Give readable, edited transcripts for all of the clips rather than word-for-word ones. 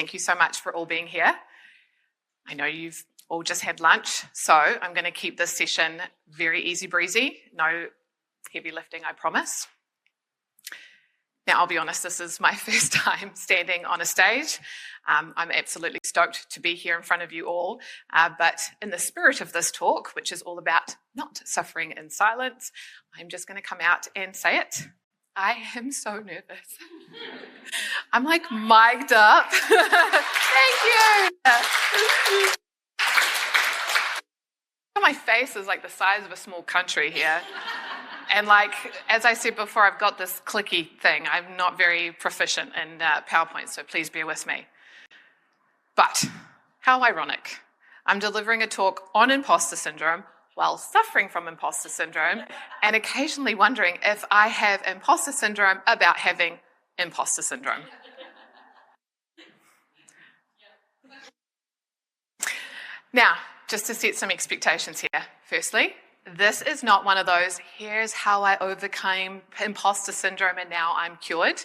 Thank you so much for all being here. I know you've all just had lunch, so I'm going to keep this session very easy breezy. No heavy lifting, I promise. Now, I'll be honest, this is my first time standing on a stage. I'm absolutely stoked to be here in front of you all, but in the spirit of this talk, which is all about not suffering in silence, I'm just going to come out and say it. I am so nervous. I'm like mic'd up. Thank you. My face is like the size of a small country here. And like, as I said before, I've got this clicky thing. I'm not very proficient in PowerPoint, so please bear with me. But how ironic. I'm delivering a talk on imposter syndrome while suffering from imposter syndrome and occasionally wondering if I have imposter syndrome about having imposter syndrome. Now, just to set some expectations here. Firstly, this is not one of those, here's how I overcame imposter syndrome and now I'm cured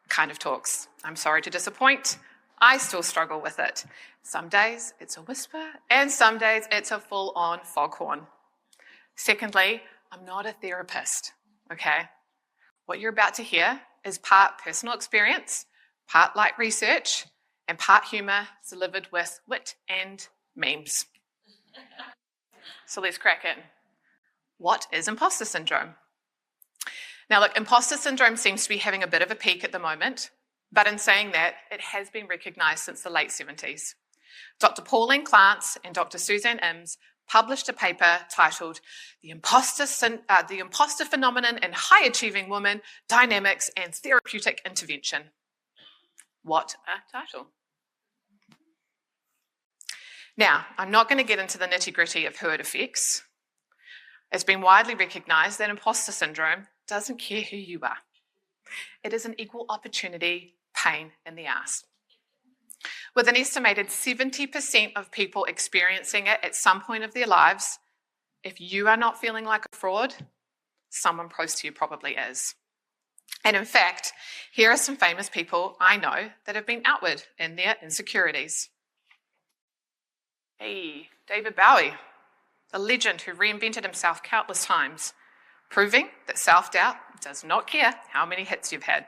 kind of talks. I'm sorry to disappoint. I still struggle with it. Some days it's a whisper and some days it's a full-on foghorn. Secondly, I'm not a therapist, okay? What you're about to hear is part personal experience, part light research, and part humour delivered with wit and memes. So let's crack in. What is imposter syndrome? Now look, imposter syndrome seems to be having a bit of a peak at the moment, but in saying that, it has been recognised since the late 70s. Dr. Pauline Clance and Dr. Suzanne Ims published a paper titled The Imposter Phenomenon in High-Achieving Women, Dynamics and Therapeutic Intervention. What a title. Now, I'm not going to get into the nitty-gritty of who it affects. It's been widely recognised that imposter syndrome doesn't care who you are. It is an equal opportunity pain in the ass. With an estimated 70% of people experiencing it at some point of their lives, if you are not feeling like a fraud, someone close to you probably is. And in fact, here are some famous people I know that have been outward in their insecurities. Hey, David Bowie, a legend who reinvented himself countless times, proving that self-doubt does not care how many hits you've had.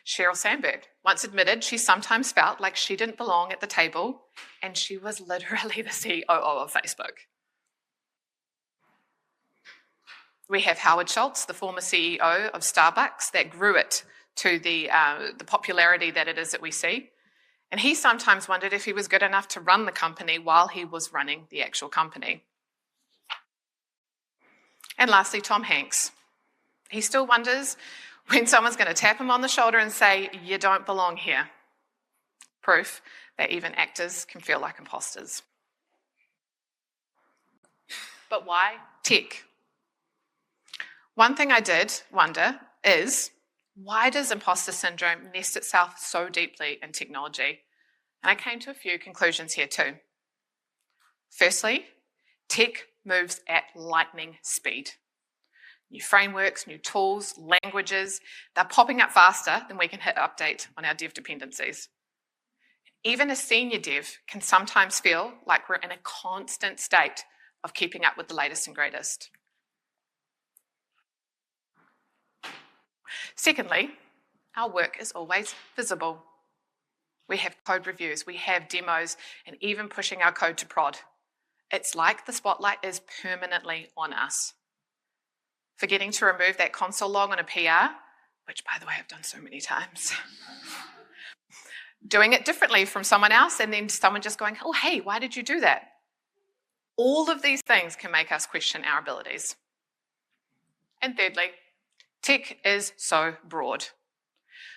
Sheryl Sandberg once admitted she sometimes felt like she didn't belong at the table, and she was literally the CEO of Facebook. We have Howard Schultz, the former CEO of Starbucks, that grew it to the popularity that it is that we see. And he sometimes wondered if he was good enough to run the company while he was running the actual company. And lastly, Tom Hanks. He still wonders when someone's going to tap him on the shoulder and say, you don't belong here. Proof that even actors can feel like imposters. But why tech? One thing I did wonder is, why does imposter syndrome nest itself so deeply in technology? And I came to a few conclusions here too. Firstly, tech moves at lightning speed. New frameworks, new tools, languages, they're popping up faster than we can hit update on our dev dependencies. Even a senior dev can sometimes feel like we're in a constant state of keeping up with the latest and greatest. Secondly, our work is always visible. We have code reviews, we have demos, and even pushing our code to prod. It's like the spotlight is permanently on us. Forgetting to remove that console log on a PR, which by the way I've done so many times. Doing it differently from someone else and then someone just going, oh hey, why did you do that? All of these things can make us question our abilities. And thirdly, tech is so broad.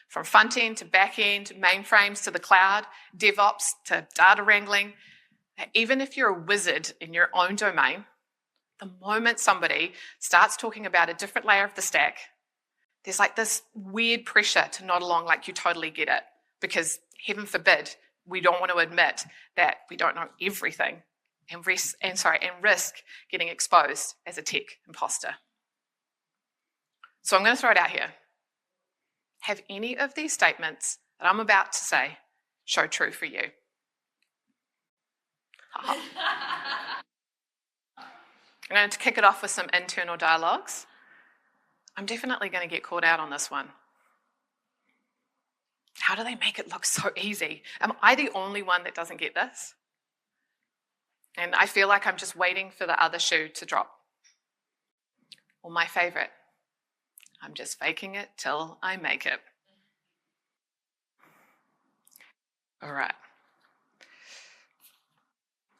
From front end to back end, mainframes to the cloud, DevOps to data wrangling. Even if you're a wizard in your own domain, the moment somebody starts talking about a different layer of the stack, there's like this weird pressure to nod along like you totally get it, because heaven forbid, we don't want to admit that we don't know everything and risk getting exposed as a tech imposter. So I'm going to throw it out here. have any of these statements that I'm about to say show true for you? I'm going to kick it off with some internal dialogues. I'm definitely going to get caught out on this one. How do they make it look so easy? Am I the only one that doesn't get this? And I feel like I'm just waiting for the other shoe to drop. Or my favourite, I'm just faking it till I make it. All right.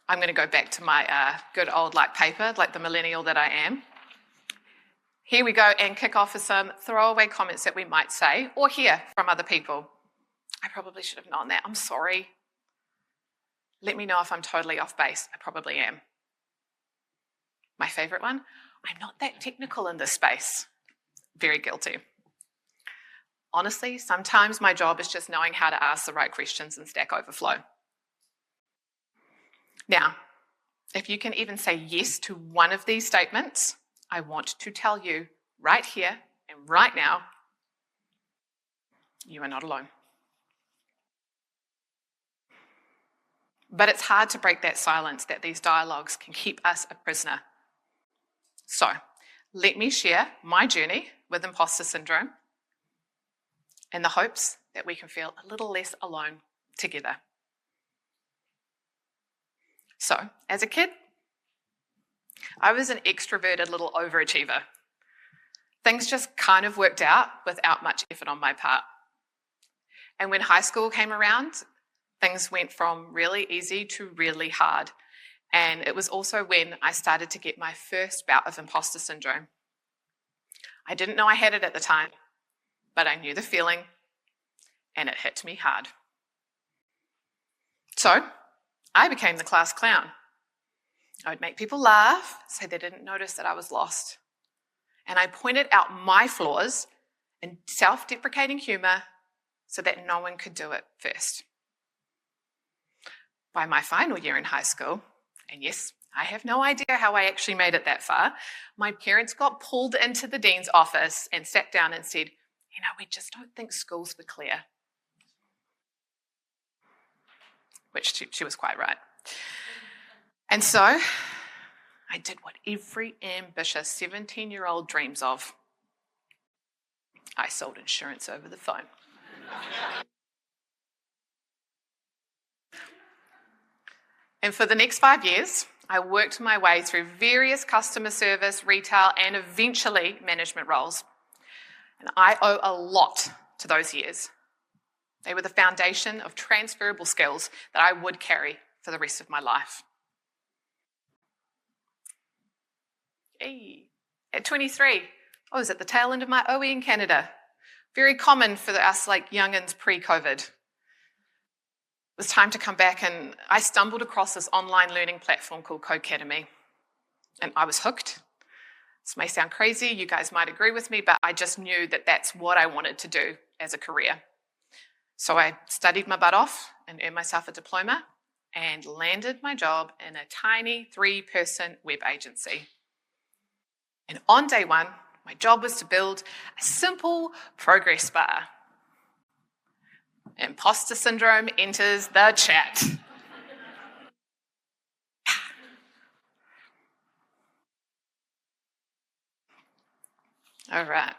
I'm going to go back to my good old paper, like the millennial that I am. Here we go, and kick off with some throwaway comments that we might say or hear from other people. I probably should have known that. I'm sorry. Let me know if I'm totally off base. I probably am. My favourite one, I'm not that technical in this space. Very guilty. Honestly, sometimes my job is just knowing how to ask the right questions in Stack Overflow. Now, if you can even say yes to one of these statements, I want to tell you right here and right now, you are not alone. But it's hard to break that silence that these dialogues can keep us a prisoner. So, let me share my journey with imposter syndrome in the hopes that we can feel a little less alone together. So, as a kid, I was an extroverted little overachiever. Things just kind of worked out without much effort on my part. And when high school came around, things went from really easy to really hard. And it was also when I started to get my first bout of imposter syndrome. I didn't know I had it at the time, but I knew the feeling, and it hit me hard. So, I became the class clown. I would make people laugh so they didn't notice that I was lost. And I pointed out my flaws in self-deprecating humour so that no one could do it first. By my final year in high school, and yes, I have no idea how I actually made it that far, my parents got pulled into the dean's office and sat down and said, we just don't think schools were clear. Which she was quite right. And so I did what every ambitious 17-year-old dreams of. I sold insurance over the phone. And for the next 5 years, I worked my way through various customer service, retail, and eventually management roles. And I owe a lot to those years. They were the foundation of transferable skills that I would carry for the rest of my life. Hey. At 23, I was at the tail end of my OE in Canada. Very common for us youngins pre-COVID. It was time to come back, and I stumbled across this online learning platform called Codecademy. And I was hooked. This may sound crazy, you guys might agree with me, but I just knew that that's what I wanted to do as a career. So I studied my butt off and earned myself a diploma and landed my job in a tiny 3-person web agency. And on day one, my job was to build a simple progress bar. Imposter syndrome enters the chat. All right.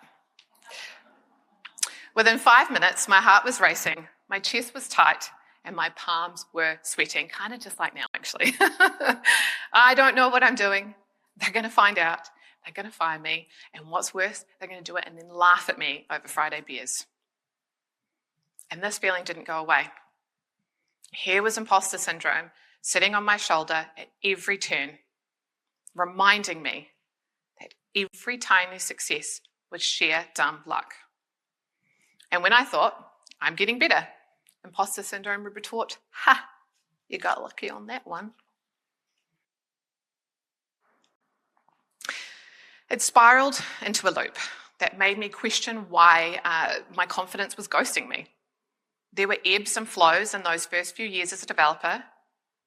Within 5 minutes, my heart was racing, my chest was tight, and my palms were sweating, kind of just like now, actually. I don't know what I'm doing. They're going to find out. They're going to fire me. And what's worse, they're going to do it and then laugh at me over Friday beers. And this feeling didn't go away. Here was imposter syndrome sitting on my shoulder at every turn, reminding me that every tiny success was sheer dumb luck. And when I thought, I'm getting better, imposter syndrome would retort, ha, you got lucky on that one. It spiraled into a loop that made me question why my confidence was ghosting me. There were ebbs and flows in those first few years as a developer,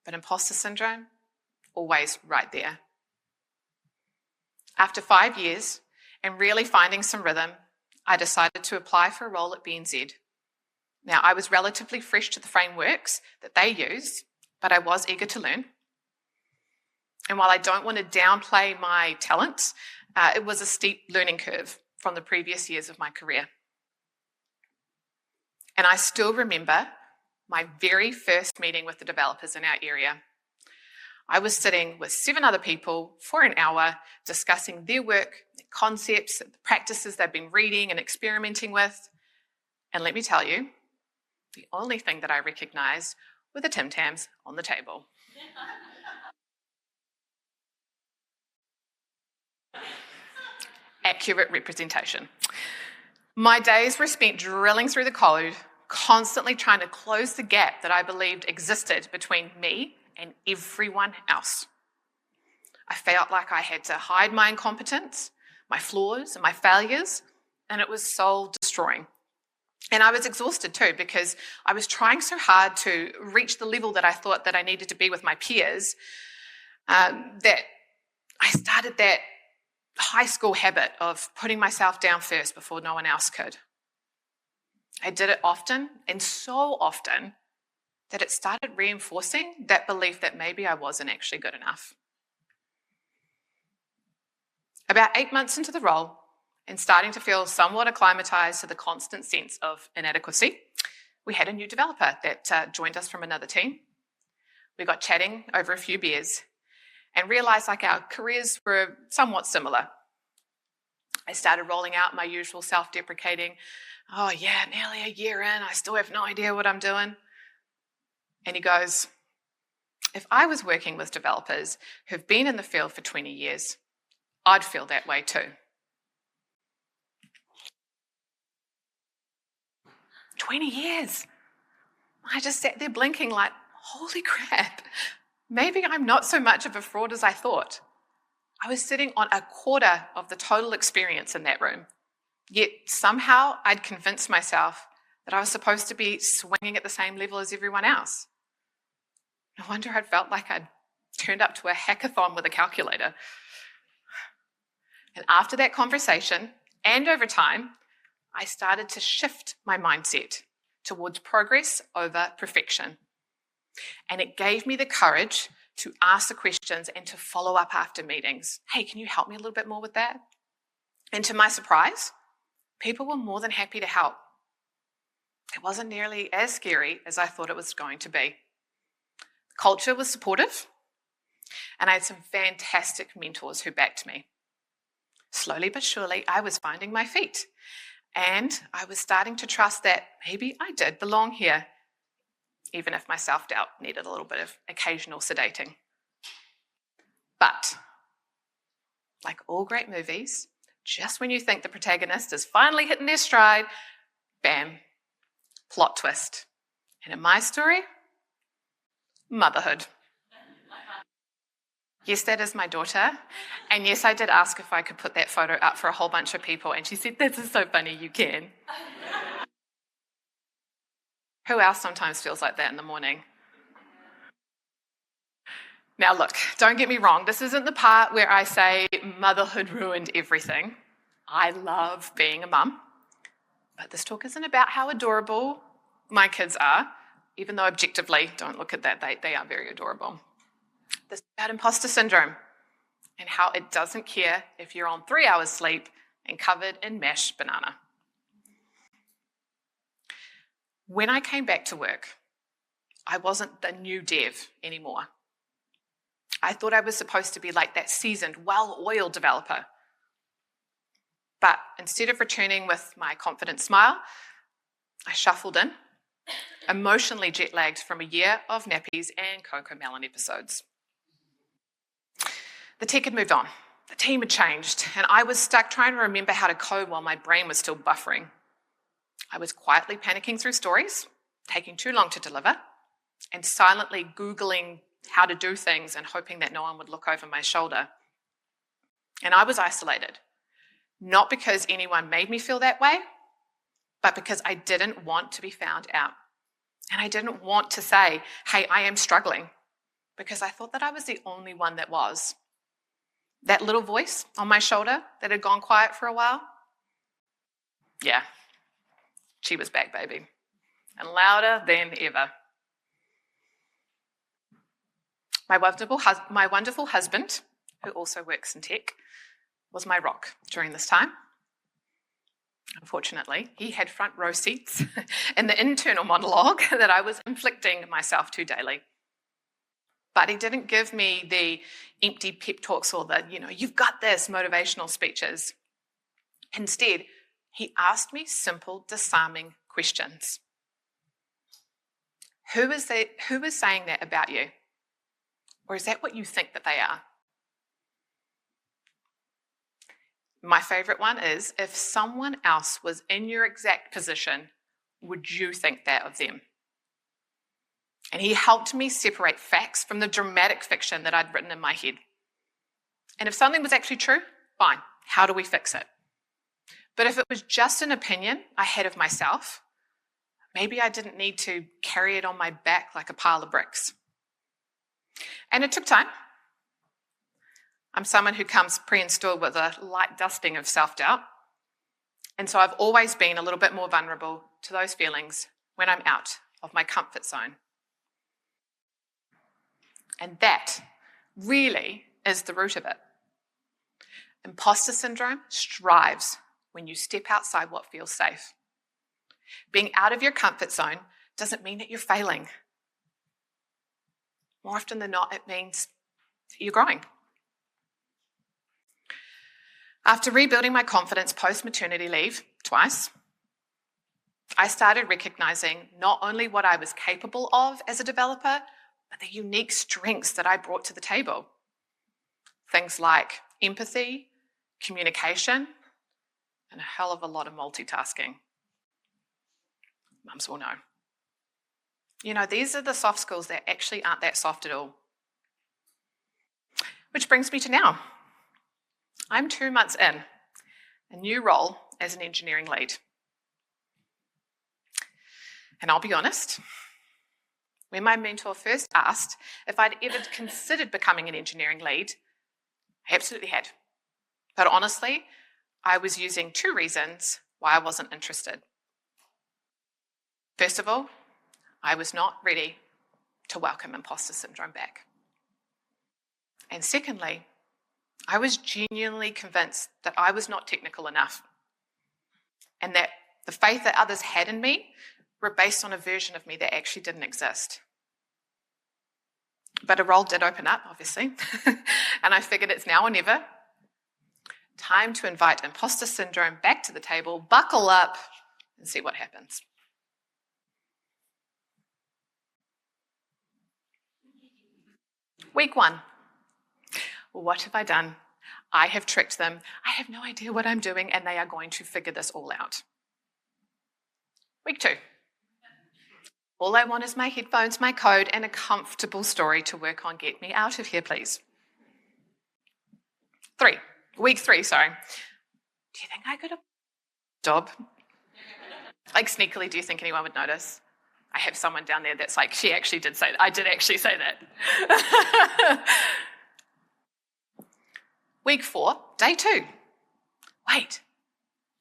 but imposter syndrome, always right there. After 5 years and really finding some rhythm, I decided to apply for a role at BNZ. Now, I was relatively fresh to the frameworks that they use, but I was eager to learn. And while I don't want to downplay my talents, it was a steep learning curve from the previous years of my career. And I still remember my very first meeting with the developers in our area. I was sitting with 7 other people for an hour discussing their work, their concepts, the practices they've been reading and experimenting with. And let me tell you, the only thing that I recognised were the Tim Tams on the table. Accurate representation. My days were spent drilling through the code, constantly trying to close the gap that I believed existed between me and everyone else. I felt like I had to hide my incompetence, my flaws, and my failures, and it was soul destroying. And I was exhausted too, because I was trying so hard to reach the level that I thought that I needed to be with my peers, that I started that high school habit of putting myself down first before no one else could. I did it often, and so often that it started reinforcing that belief that maybe I wasn't actually good enough. About 8 months into the role, and starting to feel somewhat acclimatized to the constant sense of inadequacy, we had a new developer that joined us from another team. We got chatting over a few beers and realised like our careers were somewhat similar. I started rolling out my usual self-deprecating, oh yeah, nearly a year in, I still have no idea what I'm doing. And he goes, if I was working with developers who've been in the field for 20 years, I'd feel that way too. 20 years. I just sat there blinking like, holy crap, maybe I'm not so much of a fraud as I thought. I was sitting on a quarter of the total experience in that room, yet somehow I'd convinced myself that I was supposed to be swinging at the same level as everyone else. No wonder I'd felt like I'd turned up to a hackathon with a calculator. And after that conversation, and over time, I started to shift my mindset towards progress over perfection. And it gave me the courage to ask the questions and to follow up after meetings. Hey, can you help me a little bit more with that? And to my surprise, people were more than happy to help. It wasn't nearly as scary as I thought it was going to be. The culture was supportive, and I had some fantastic mentors who backed me. Slowly but surely, I was finding my feet. And I was starting to trust that maybe I did belong here, even if my self-doubt needed a little bit of occasional sedating. But, like all great movies, just when you think the protagonist is finally hitting their stride, bam, plot twist. And in my story, motherhood. Yes, that is my daughter. And yes, I did ask if I could put that photo up for a whole bunch of people. And she said, this is so funny, you can. Who else sometimes feels like that in the morning? Now look, don't get me wrong. This isn't the part where I say motherhood ruined everything. I love being a mum. But this talk isn't about how adorable my kids are, even though objectively, don't look at that, they are very adorable. This is about imposter syndrome and how it doesn't care if you're on 3 hours sleep and covered in mashed banana. When I came back to work, I wasn't the new dev anymore. I thought I was supposed to be like that seasoned, well-oiled developer. But instead of returning with my confident smile, I shuffled in, emotionally jet-lagged from a year of nappies and Coco Melon episodes. The tech had moved on, the team had changed, and I was stuck trying to remember how to code while my brain was still buffering. I was quietly panicking through stories, taking too long to deliver, and silently Googling how to do things and hoping that no one would look over my shoulder. And I was isolated, not because anyone made me feel that way, but because I didn't want to be found out. And I didn't want to say, hey, I am struggling, because I thought that I was the only one that was. That little voice on my shoulder that had gone quiet for a while, Yeah, she was back, baby, and louder than ever. My wonderful husband, who also works in tech, was my rock during this time. Unfortunately, he had front row seats in the internal monologue that I was inflicting myself to daily. But he didn't give me the empty pep talks or the, you've got this motivational speeches. Instead, he asked me simple, disarming questions. Who is saying that about you? Or is that what you think that they are? My favourite one is, if someone else was in your exact position, would you think that of them? And he helped me separate facts from the dramatic fiction that I'd written in my head. And if something was actually true, fine. How do we fix it? But if it was just an opinion I had of myself, maybe I didn't need to carry it on my back like a pile of bricks. And it took time. I'm someone who comes pre-installed with a light dusting of self-doubt. And so I've always been a little bit more vulnerable to those feelings when I'm out of my comfort zone. And that really is the root of it. Imposter syndrome strives when you step outside what feels safe. Being out of your comfort zone doesn't mean that you're failing. More often than not, it means that you're growing. After rebuilding my confidence post-maternity leave twice, I started recognizing not only what I was capable of as a developer, but the unique strengths that I brought to the table. Things like empathy, communication, and a hell of a lot of multitasking. Mums will know. These are the soft skills that actually aren't that soft at all. Which brings me to now. I'm 2 months in, a new role as an engineering lead. And I'll be honest, when my mentor first asked if I'd ever considered becoming an engineering lead, I absolutely had. But honestly, I was using 2 reasons why I wasn't interested. First of all, I was not ready to welcome imposter syndrome back. And secondly, I was genuinely convinced that I was not technical enough and that the faith that others had in me were based on a version of me that actually didn't exist. But a role did open up, obviously, and I figured it's now or never. Time to invite imposter syndrome back to the table, buckle up, and see what happens. Week 1. What have I done? I have tricked them. I have no idea what I'm doing, and they are going to figure this all out. Week 2. All I want is my headphones, my code, and a comfortable story to work on. Get me out of here, please. Week 3. Do you think I could have job? Like sneakily, do you think anyone would notice? I have someone down there that's like, she actually did say that. I did actually say that. Week 4, day 2. Wait,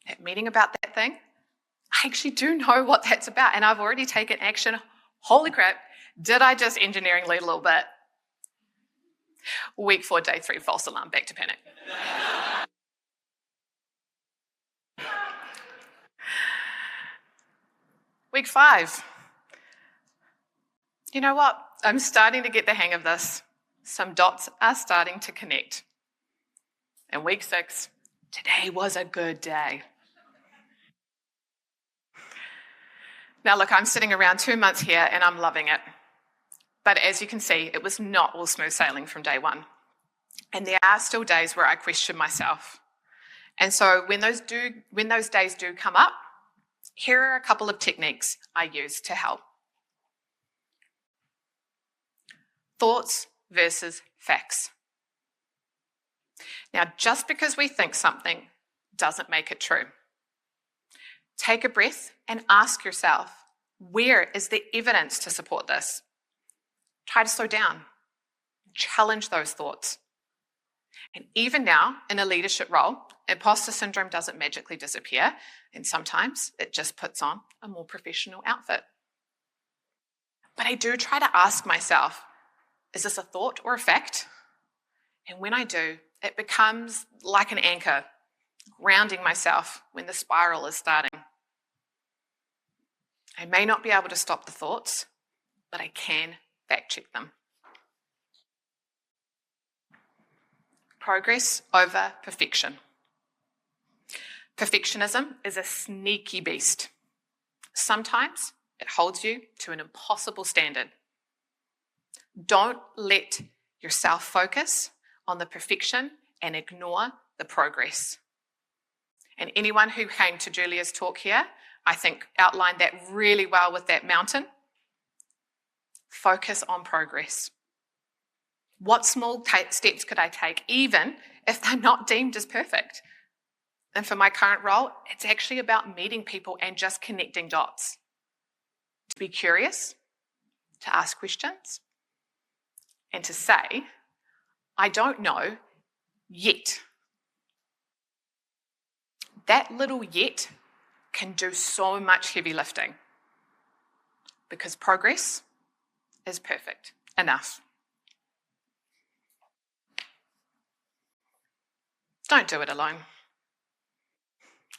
that meeting about that thing? I actually do know what that's about, and I've already taken action. Holy crap, did I just engineering lead a little bit? Week 4, day 3, false alarm, back to panic. Week 5. You know what? I'm starting to get the hang of this. Some dots are starting to connect. And week 6, today was a good day. Now look, I'm sitting around 2 months here and I'm loving it. But as you can see, it was not all smooth sailing from day 1. And there are still days where I question myself. And so when those days do come up, here are a couple of techniques I use to help. Thoughts versus facts. Now, just because we think something doesn't make it true. Take a breath and ask yourself, where is the evidence to support this? Try to slow down. Challenge those thoughts. And even now, in a leadership role, imposter syndrome doesn't magically disappear, and sometimes it just puts on a more professional outfit. But I do try to ask myself, is this a thought or a fact? And when I do, it becomes like an anchor, grounding myself when the spiral is starting. I may not be able to stop the thoughts, but I can fact check them. Progress over perfection. Perfectionism is a sneaky beast. Sometimes it holds you to an impossible standard. Don't let yourself focus on the perfection and ignore the progress. And anyone who came to Julia's talk here, I think, outlined that really well with that mountain. Focus on progress. What small steps could I take, even if they're not deemed as perfect? And for my current role, it's actually about meeting people and just connecting dots. To be curious, to ask questions, and to say, I don't know yet. That little yet can do so much heavy lifting because progress is perfect enough. Don't do it alone.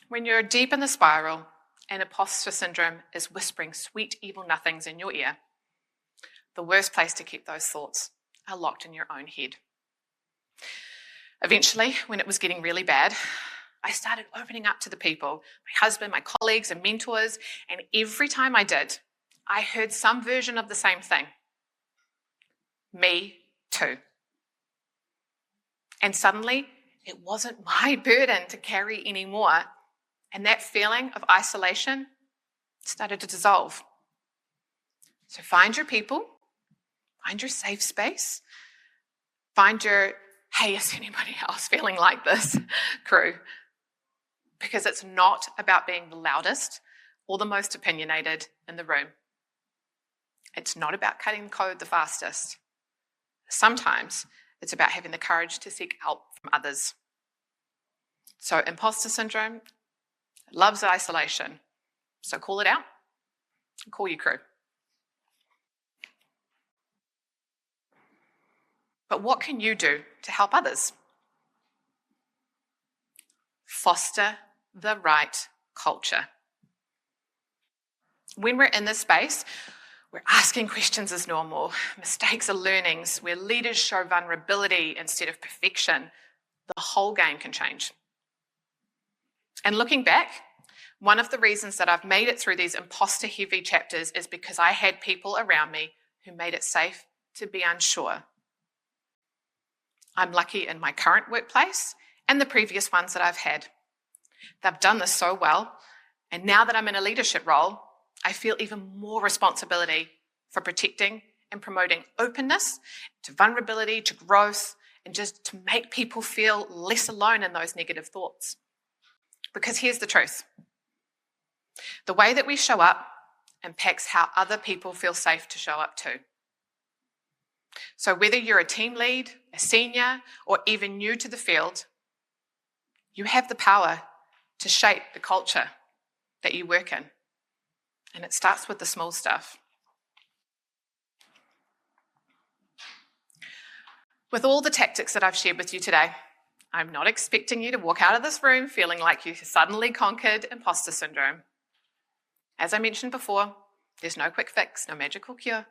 When you're deep in the spiral and imposter syndrome is whispering sweet, evil nothings in your ear, the worst place to keep those thoughts are locked in your own head. Eventually, when it was getting really bad, I started opening up to the people, my husband, my colleagues, and mentors, and every time I did, I heard some version of the same thing. Me too. And suddenly, it wasn't my burden to carry anymore, and that feeling of isolation started to dissolve. So find your people, find your safe space, find your, hey, is anybody else feeling like this crew? Because it's not about being the loudest or the most opinionated in the room. It's not about cutting code the fastest. Sometimes it's about having the courage to seek help from others. So imposter syndrome loves isolation. So call it out and call your crew. But what can you do to help others? Foster the right culture. When we're in this space, we're asking questions as normal. Mistakes are learnings. Where leaders show vulnerability instead of perfection, the whole game can change. And looking back, one of the reasons that I've made it through these imposter-heavy chapters is because I had people around me who made it safe to be unsure. I'm lucky in my current workplace and the previous ones that I've had. They've done this so well, and now that I'm in a leadership role, I feel even more responsibility for protecting and promoting openness to vulnerability, to growth, and just to make people feel less alone in those negative thoughts. Because here's the truth. The way that we show up impacts how other people feel safe to show up too. So whether you're a team lead, a senior, or even new to the field, you have the power to shape the culture that you work in. And it starts with the small stuff. With all the tactics that I've shared with you today, I'm not expecting you to walk out of this room feeling like you suddenly conquered imposter syndrome. As I mentioned before, there's no quick fix, no magical cure.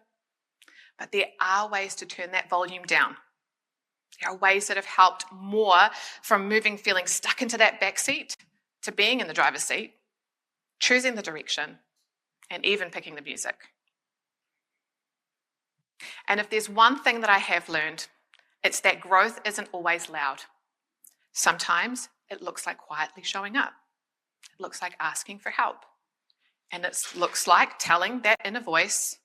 But there are ways to turn that volume down. There are ways that have helped more from feeling stuck into that back seat to being in the driver's seat, choosing the direction, and even picking the music. And if there's one thing that I have learned, it's that growth isn't always loud. Sometimes it looks like quietly showing up. It looks like asking for help. And it looks like telling that inner voice,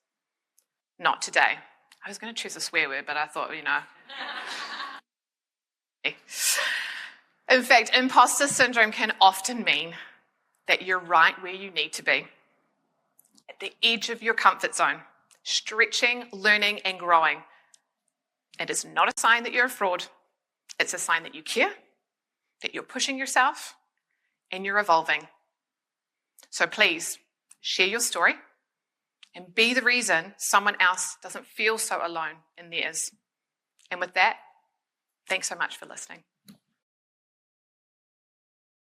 not today. I was going to choose a swear word, but I thought, In fact, imposter syndrome can often mean that you're right where you need to be, at the edge of your comfort zone, stretching, learning, and growing. It is not a sign that you're a fraud. It's a sign that you care, that you're pushing yourself, and you're evolving. So please, share your story and be the reason someone else doesn't feel so alone in theirs. And with that, thanks so much for listening.